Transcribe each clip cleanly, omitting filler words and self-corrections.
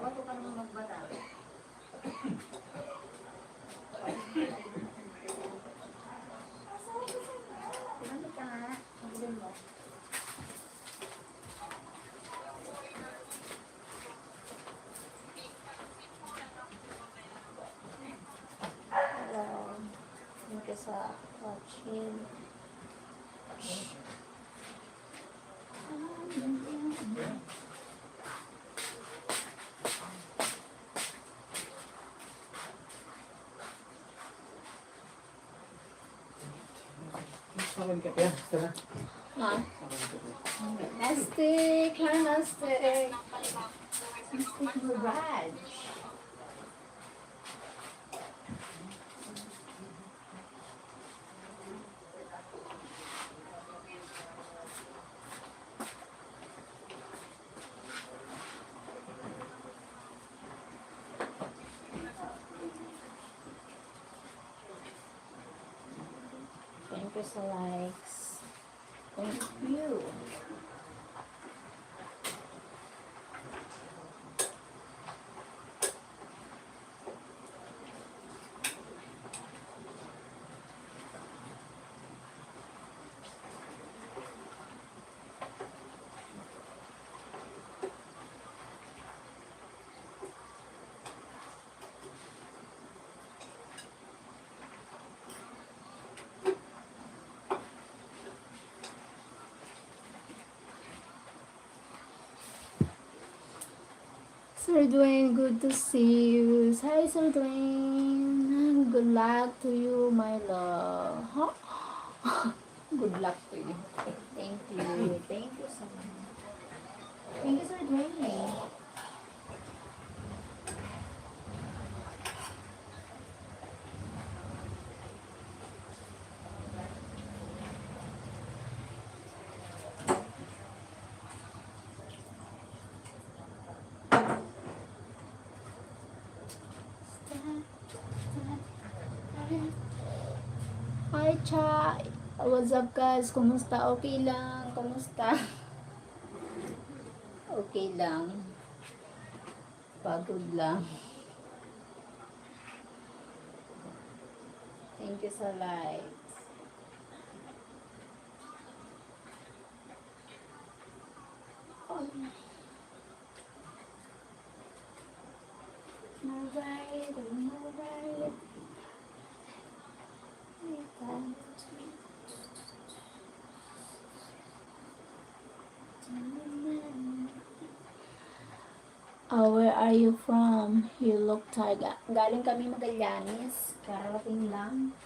Bato ka naman magbata. Pinamit ka nga. Magulin mo. Hello. Thank you sa watching. Ha? Nastic! Hi, Nastic! Nastic Mirage! Thank you sa likes. Thank you. Sir Dwayne, good to see you. Hi, Sir Dwayne. Good luck to you, my love. Huh? Good luck to you. Thank you. Thank you so much. Thank you, Sir Dwayne. Hi, Cha. What's up, guys? Kumusta? Okay lang. Kumusta? Okay lang. Pagod lang. Thank you sa likes. Oh. Alright, alright. Oh, where are you from? You look tired. Galing kami Magallanes. Kararating lang.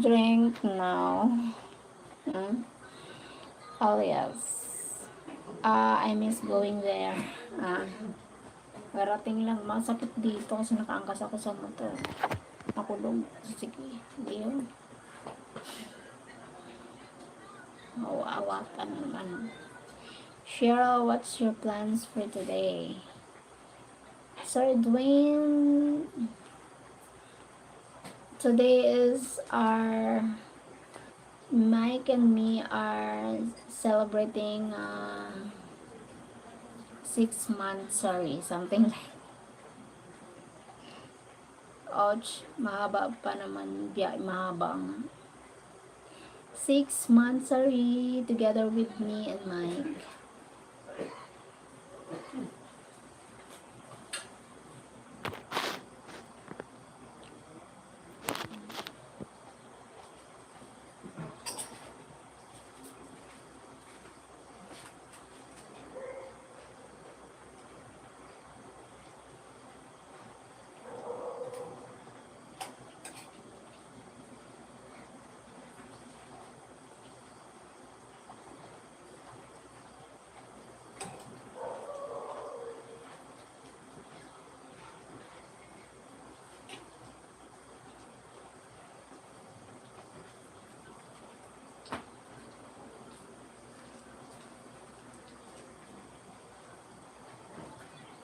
Drink now. Oh yes. I miss going there. Karating lang. Masakit dito kasi nakaangkas ako sa motor. Nakulong. Sige. Hindi yun. Awatan naman. Sheryl, what's your plans for today? Sir Dwayne, today is our Mike and me are celebrating 6 months, sorry, something like. Ouch, mahaba pa naman, mahabang 6 months, sorry, together with me and Mike.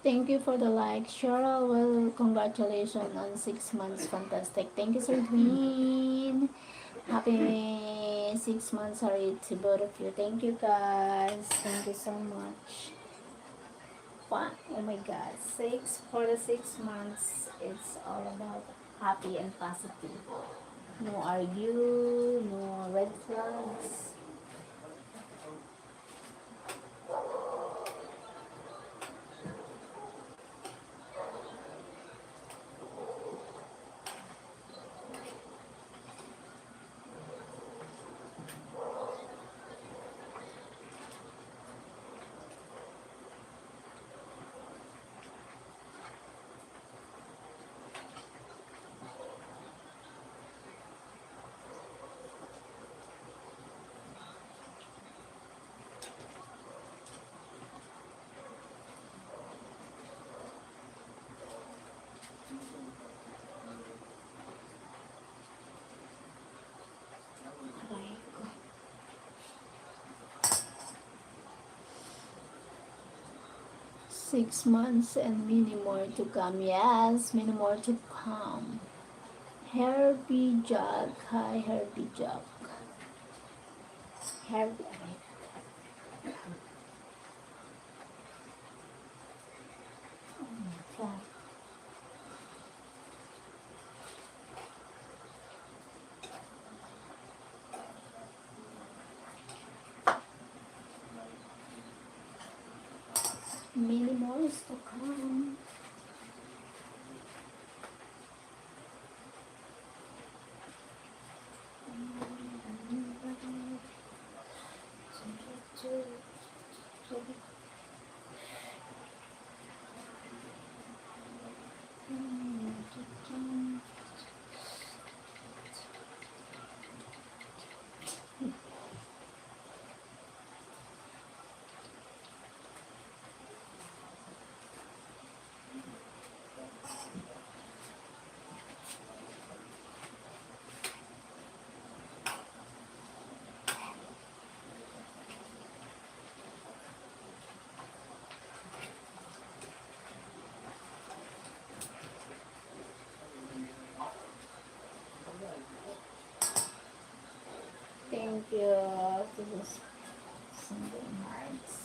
Thank you for the like. Cheryl, well, congratulations on 6 months. Fantastic. Thank you, Sir Dwayne. Happy 6 months, sorry, to both of you. Thank you, guys. Thank you so much. One, oh my God. For the 6 months, it's all about happy and positive. No argue, no red flags. Like, 6 months and many more to come. Yes, many more to come. Herbie Jug. Hi, Herbie Jug. Herbie. Okay. Many more is to come. Thank you. This is Sunday nights.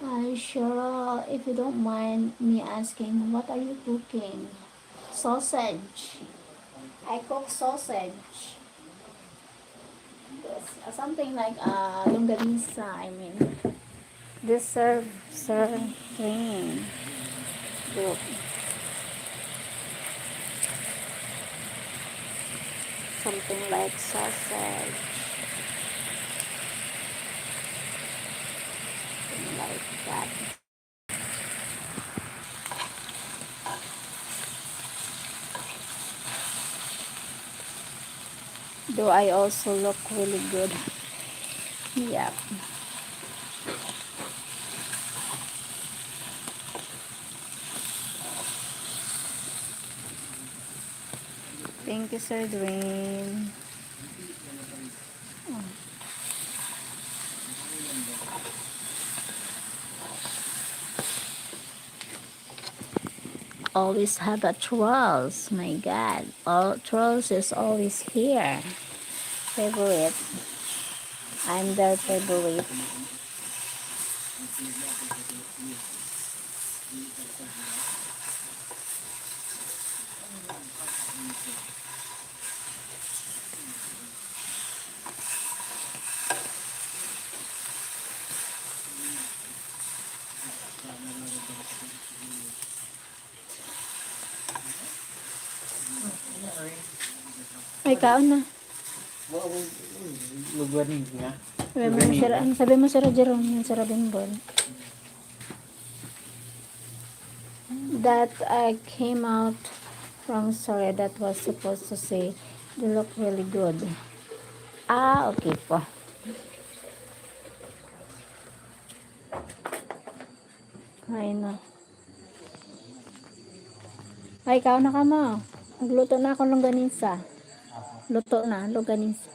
Hi, Cheryl. If you don't mind me asking, what are you cooking? Sausage. I cook sausage. Yes, something like longganisa. I mean, this serving group. Something like sausage. Something like that. Do I also look really good? Yep. Thank you, Sir Dwayne. Always have a trolls. My God. All trolls is always here. Favorite. I'm their favorite. Ay, kaon na. Luganin nga. Sabi mo, Sir Jerome, yung Sir Bimbol. That came out Wrong, sorry, that was supposed to say, you look really good. Ah, okay po. Ay na. Ay, ikaw na ka mo. Nagluto na ako longganisa. Luto na, longganisa.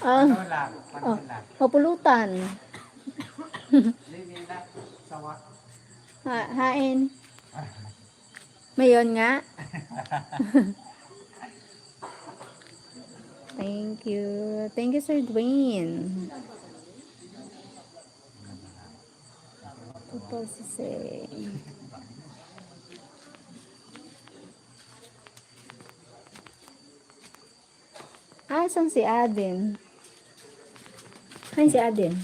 Ah, oh, mapulutan. Hain. Mayon nga. Thank you. Thank you, Sir Dwayne. Supposed to say. Ah, saan si Aden? Saan si Aden?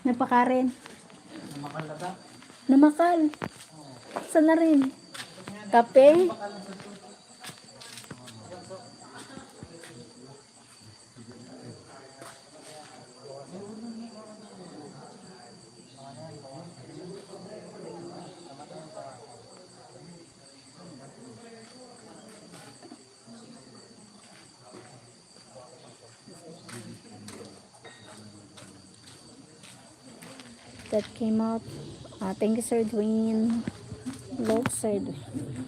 Napakarin. Namakal na ba? Namakal. Saan na rin? Kape? That came out. Thank you, Sir Dwayne. Love, Sir Dwayne.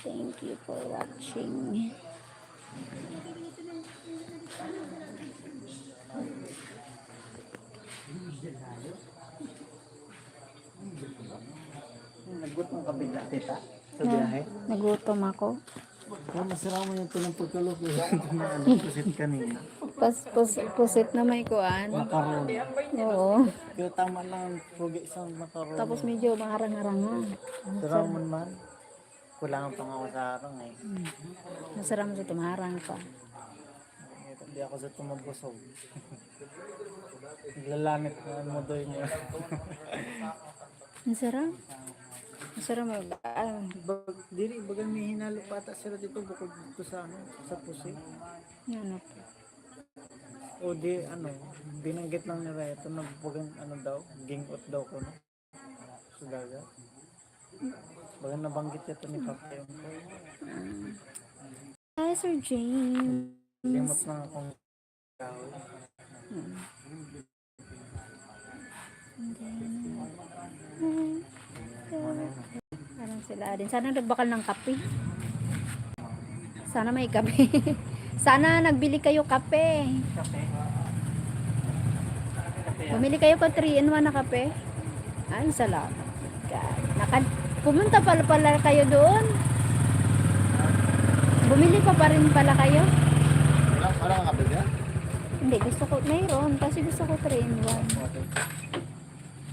Thank you for watching. Nagutom ka bigla, tita? Sa biyahe? Nagutom ako. Kaya masarap mo yung tunang pagkalok. Pusit kanina. Pusit na may kuan. Makaroon. Oo. Kaya tama lang pugi sa makaroon. Tapos medyo maharang-harangan. Sarap man. Kulangan pa nga ako sa harang eh. Masarap sa tumarang pa. Hindi ako sa tumabusog. Naglalamit na modoy mo. Masarap. Masarap mo. Dili, bagal may hinalo pata sila dito bukod dito sa ano, sa pusi. Yan po. O di ano, binanggit lang nila ito na bagang ano daw, gingot daw ko no. Sa dagat. Bagang nabanggit ito ni Papa yung Hi, Sir James. limot na akong kahoy. Parang sila din. Sana nagbakal ng kape. Sana may kape. Sana nagbili kayo kape. Bumili kayo ko 3-in-1 na kape. Ay, salamat. God. Pumunta pala kayo doon. Bumili pa rin pala kayo. Wala kang kape dyan? Hindi, gusto ko, mayroon. Kasi gusto ko 3-in-1.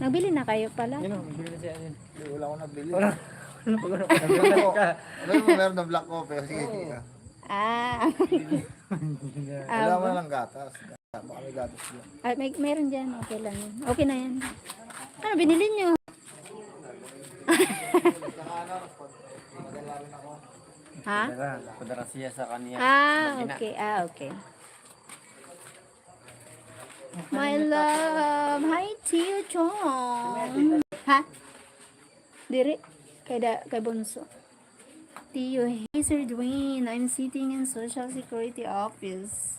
Nagbili na kayo pala. Yun o, bili na siya yun. Wala akong nabili. Wala. Meron na black coffee. Sige, sige. Ah. Wala mo lang gatas. Baka may gatas dyan. Ay, meron dyan. Okay lang yun. Okay na yan. Ano, binili nyo? Ha? Padara siya sa kanya. Ah, okay. Ah, okay. My love. Hi, Tio Chong. Ha? Diri? Kay Bunso. Tio, hey Sir Dwayne. I'm sitting in Social Security office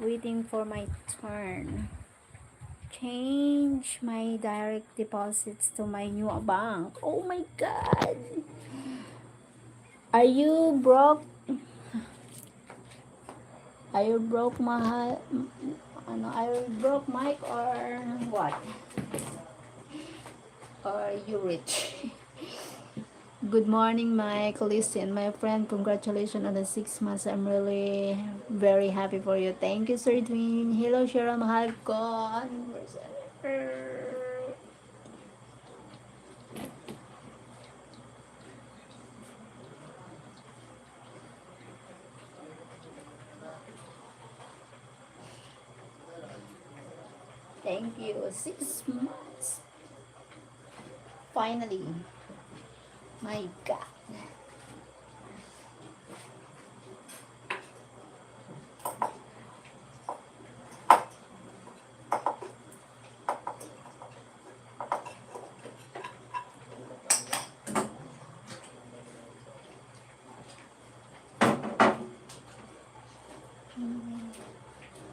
waiting for my turn. Change my direct deposits to my new bank. Oh my god. Are you broke? Are you broke, mahal? Ano, are you broke, Mike, or what? Or are you rich? Good morning, Mike. Listen, my friend, congratulations on the 6 months. I'm really very happy for you. Thank you, Sir Twin. Hello, Sheryl, mahal ko. Thank you. 6 months. Finally. My God.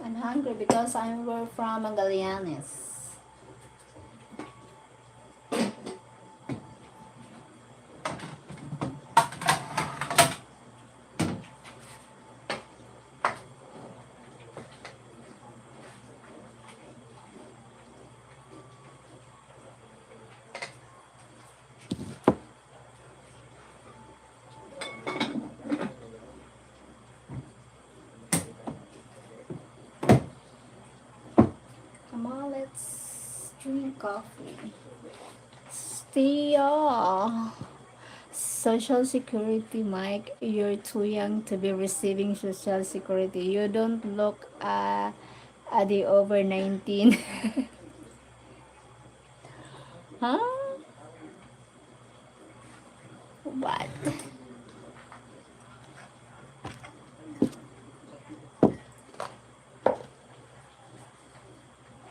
I'm hungry because we're from Magallanes. Come on, let's drink coffee. Theo. Social Security, Mike. You're too young to be receiving Social Security. You don't look at the over 19. Huh? What?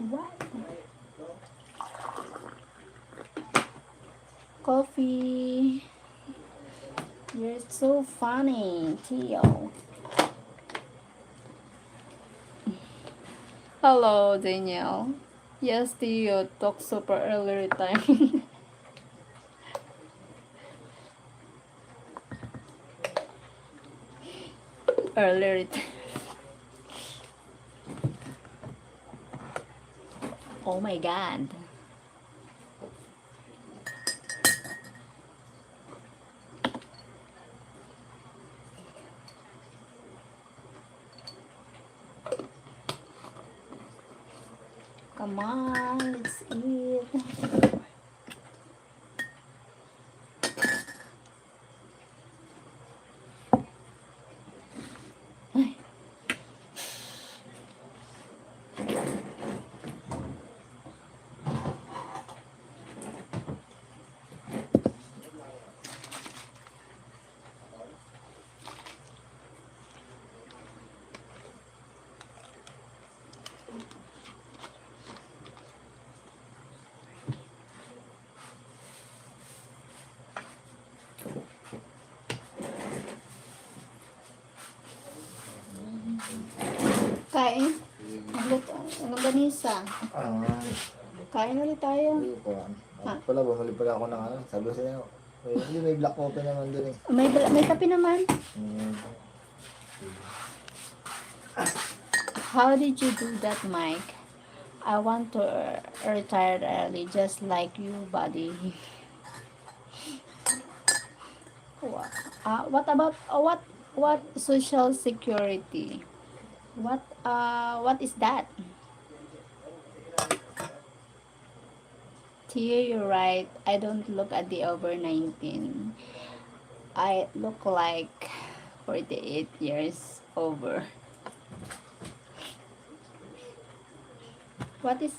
What? Coffee. You're so funny, Theo. Hello, Danielle. Yes, Theo. Talk super early time. Early time. Oh my god. Come on, let's eat. Kain. Ang ganisa. Ah, Kain ulit tayo. hindi ko pa. Ha? Pala, bumili pala ako ng ano. Sabi ko sa'yo, hindi may black coffee naman dun eh. May kape naman. Hmm. How did you do that, Mike? I want to retire early, just like you, buddy. What about what social security? What is that? Tia, you're right. I don't look at the over 19. I look like 48 years over. What is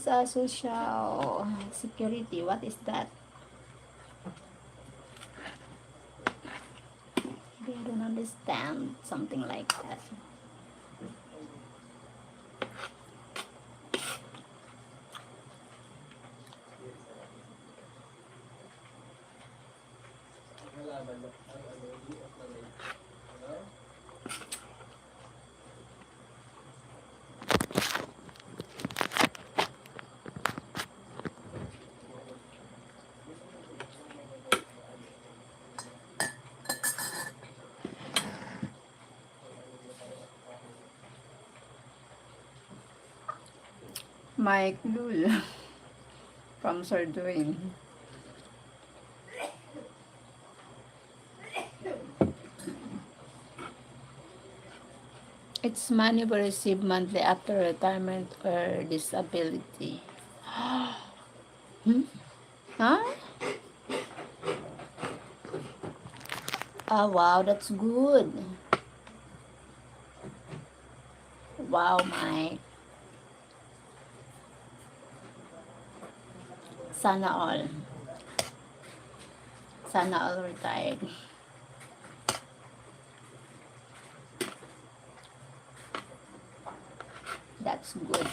a social security? What is that? Maybe I don't understand something like that. Mike Lul from Sir Dwayne. It's money we receive monthly after retirement or disability. Hmm? Huh? Oh, wow, that's good. Wow, Mike. Sana all. Sana all retired. That's good.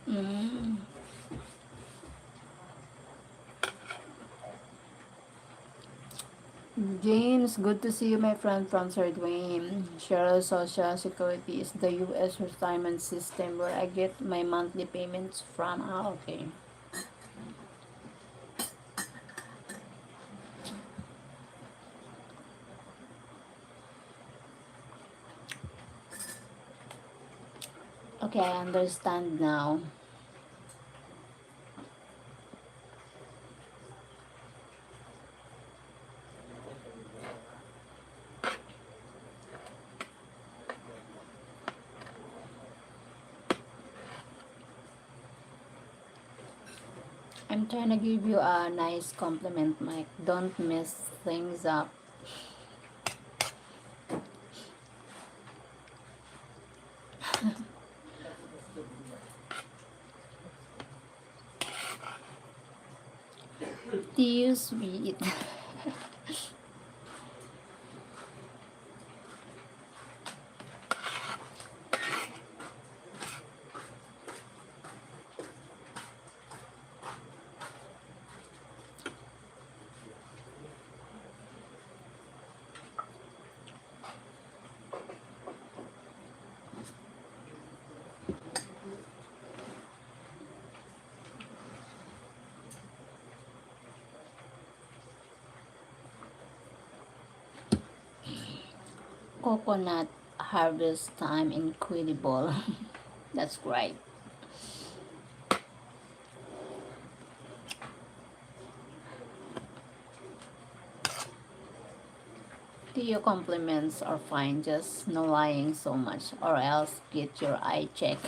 Mm. James, good to see you, my friend from Sir Dwayne. Sheryl Social Security is the U.S. retirement system where I get my monthly payments from. Ah, okay. Okay, I understand now. I'm trying to give you a nice compliment, Mike. Don't mess things up. Too sweet. Coconut harvest time incredible. That's great. Your compliments are fine, just no lying so much, or else get your eye checked.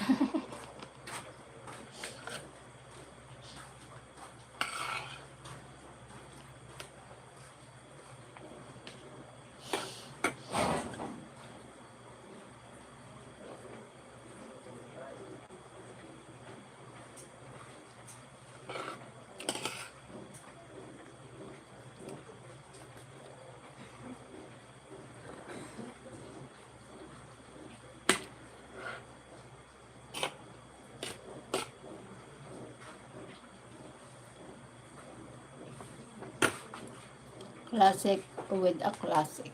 Classic with a classic.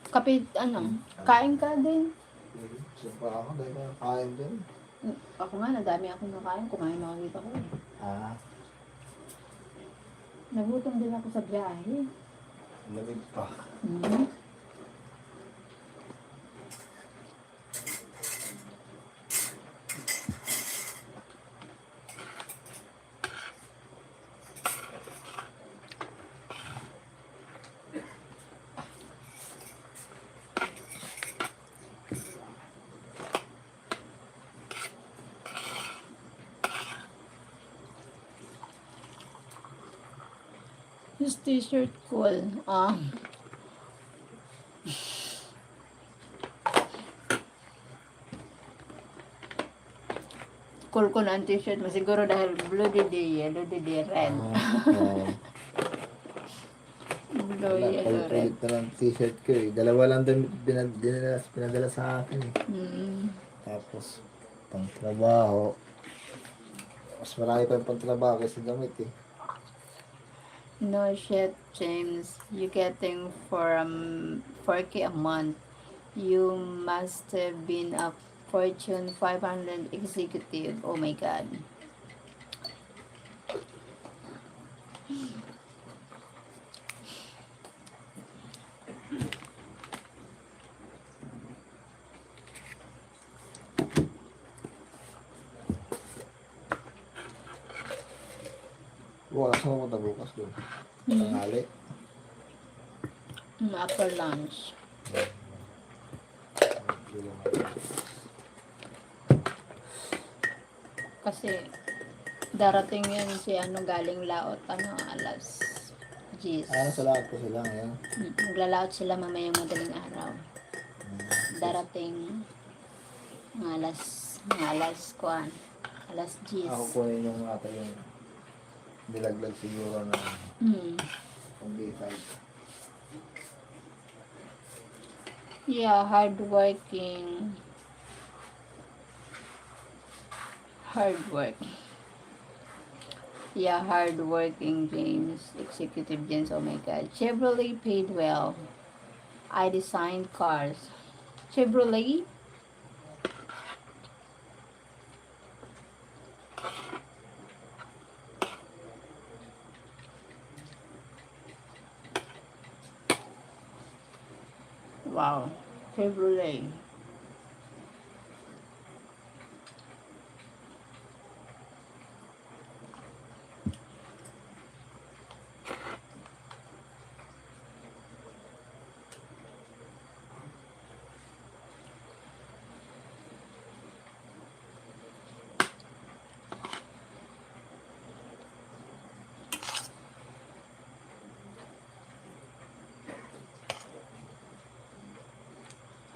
Kapit, ano, kain ka din. Siyempre ako, dahil ko kain din. Ako nga, nadami akong nakain. Kumain ako dito ko. Ah, Nagutom din ako sa biyahe. lamig pa. Mm-hmm. This t-shirt cool. Cool ko na ang t-shirt mo. Siguro dahil blue di red. Oo. Blue Wala, Yes, correct. paulit-ulit na lang t-shirt ko eh. Dalawa lang din pinadala sa akin eh. Tapos, pang trabaho. Mas marami pa yung pang trabaho kasi damit eh. No shit, James. You getting for 4K a month. You must have been a Fortune 500 executive. Oh my God. Bukas mo punta bukas doon. Tanghali. After lunch. Kasi darating yun si galing laot, alas 10. Sa lahat ko sila ngayon. Maglalaot sila mamayang madaling araw. Darating alas 10. Ako kunin yung ata yung nilaglag siguro na pang B5. Yeah, hardworking. Hard work. Yeah, hardworking James. Executive James, oh my God. Chevrolet paid well. I designed cars. Chevrolet? Wow. Chevrolet.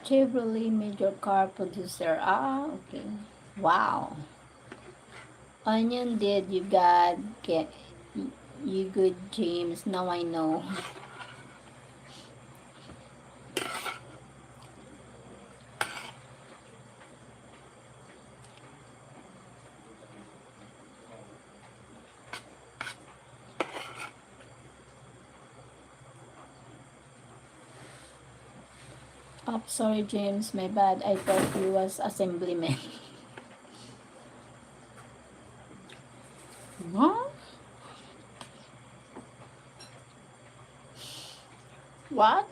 Chevrolet major car producer. Okay. Wow. Onion did you got get you good James. Now I know. Oh, sorry James, my bad. I thought he was assemblyman. What? What?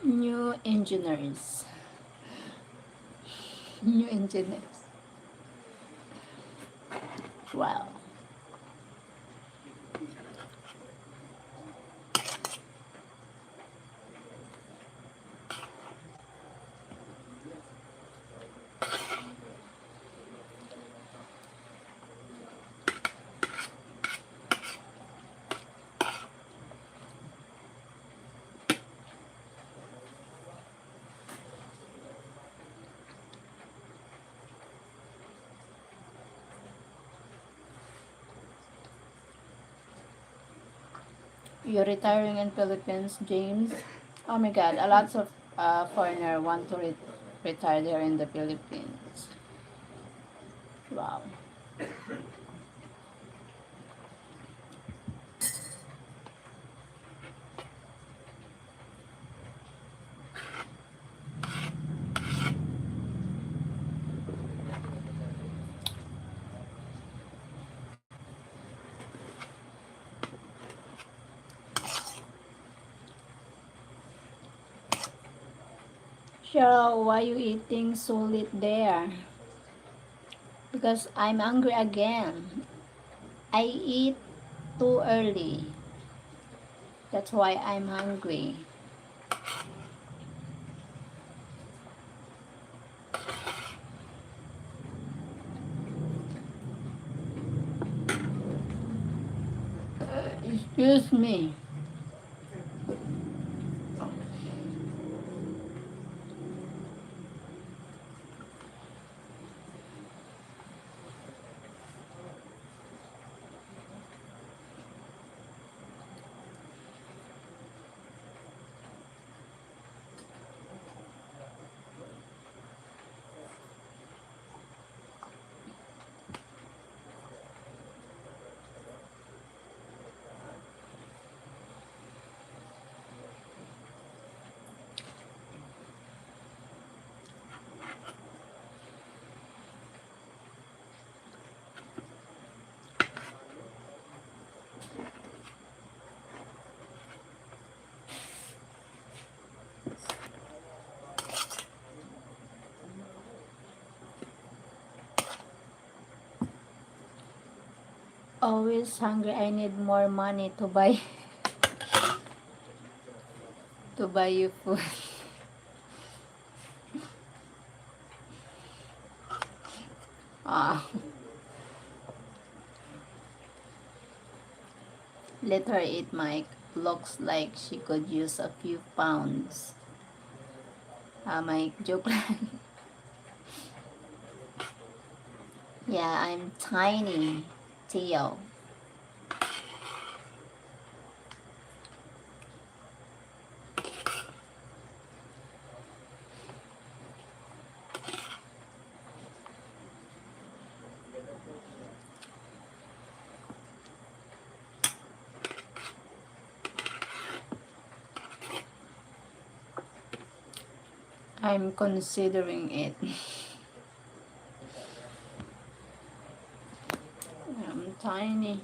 New engineers. New engineers. Wow. You're retiring in Philippines, James? Oh my God, a lot of foreigner want to retire here in the Philippines. Wow. Cheryl, why you eating so late there? Because I'm hungry again. I eat too early. That's why I'm hungry. Excuse me. Always hungry. I need more money to buy to buy you food. Ah, let her eat, Mike. Looks like she could use a few pounds. Mike, joke lang. Yeah, I'm tiny. Theo. I'm considering it. I'm tiny.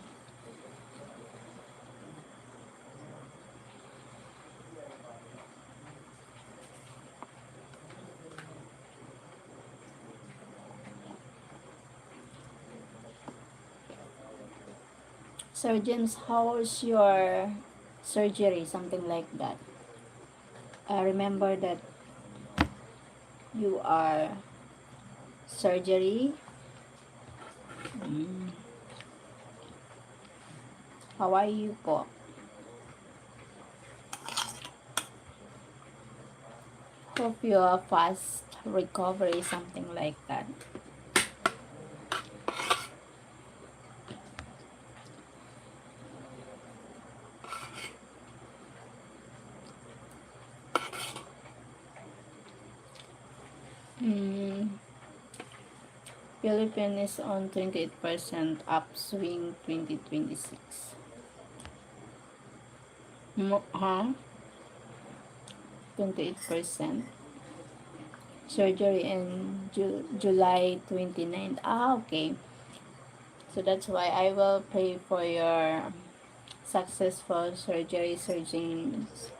Sir James, how's your surgery? Something like that. I remember that you are surgery. Mm. How are you po? Hope you are fast recovery, something like that. Mm. Philippines is on 28% upswing 2026. Huh? 28%. Surgery in July 29th. Ah, okay. So that's why I will pray for your successful surgery, surgeons.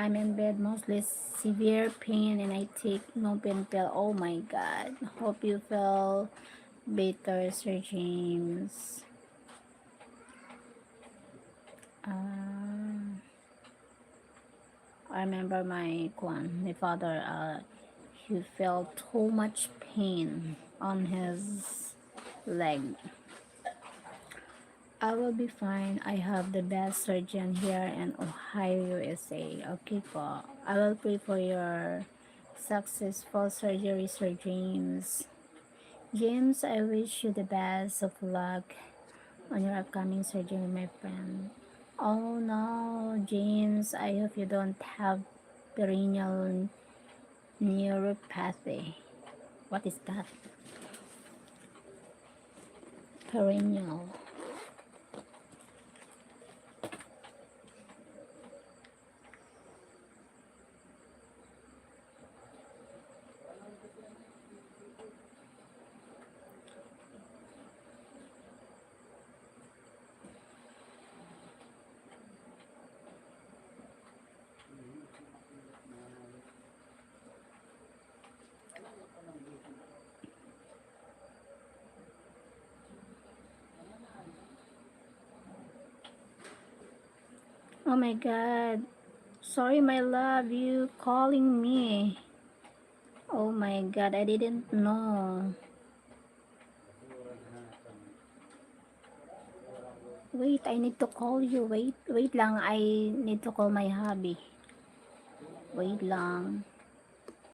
I'm in bed, mostly severe pain, and I take no pain pill. Oh my God. Hope you feel better, Sir James. Uh, I remember my father, he felt too much pain on his leg. I will be fine. I have the best surgeon here in Ohio, USA. Okay po. I will pray for your successful surgery, Sir James. James, I wish you the best of luck on your upcoming surgery, my friend. Oh no, James, I hope you don't have perennial neuropathy. What is that? Perennial. Oh my God. Sorry, my love, you calling me. Oh my God, I didn't know. Wait, I need to call you. Wait lang. I need to call my hubby. Wait lang.